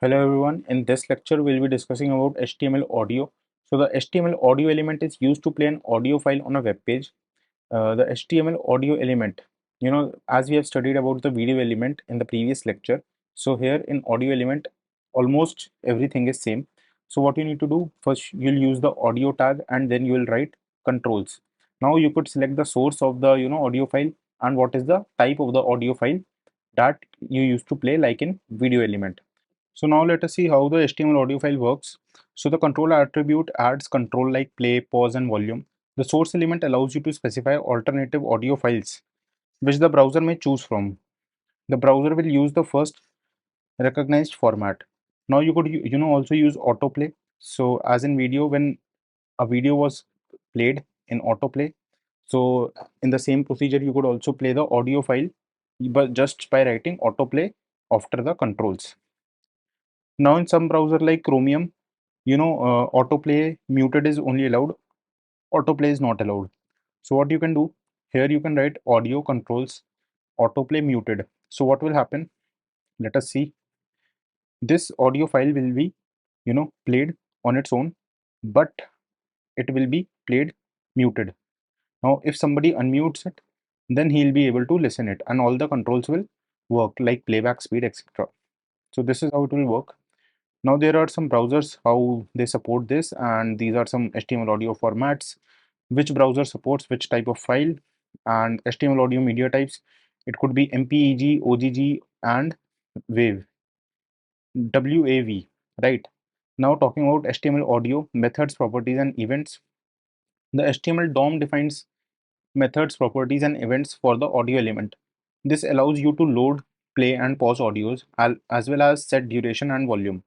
Hello everyone, in this lecture we'll be discussing about HTML audio. So the HTML audio element is used to play an audio file on a web page. The HTML audio element, as we have studied about the video element in the previous lecture. So here in audio element, almost everything is same. So what you need to do, first you'll use the audio tag and then you will write controls. Now you could select the source of the audio file and what is the type of the audio file that you used to play like in video element. So now let us see how the HTML audio file works. So the controller attribute adds control like play, pause and volume. The source element allows you to specify alternative audio files which the browser may choose from. The browser will use the first recognized format. Now you could also use autoplay. So as in video, when a video was played in autoplay, so in the same procedure you could also play the audio file but just by writing autoplay after the controls. Now in some browser like Chromium, autoplay muted is only allowed, autoplay is not allowed. So what you can do here, you can write audio controls autoplay muted. So what will happen, let us see. This audio file will be played on its own, but it will be played muted. Now if somebody unmutes it, then he'll be able to listen it and all the controls will work like playback speed, etc. So this is how it will work. Now there are some browsers how they support this, and these are some HTML audio formats, which browser supports which type of file, and HTML audio media types. It could be MPEG, OGG and WAV, right? Now talking about HTML audio methods, properties and events. The HTML DOM defines methods, properties and events for the audio element. This allows you to load, play and pause audios as well as set duration and volume.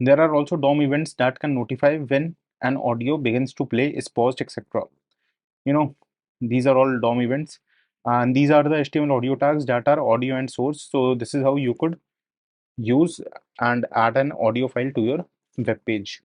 There are also DOM events that can notify when an audio begins to play, is paused, etc. You know, these are all DOM events, and these are the HTML audio tags that are audio and source. So this is how you could use and add an audio file to your web page.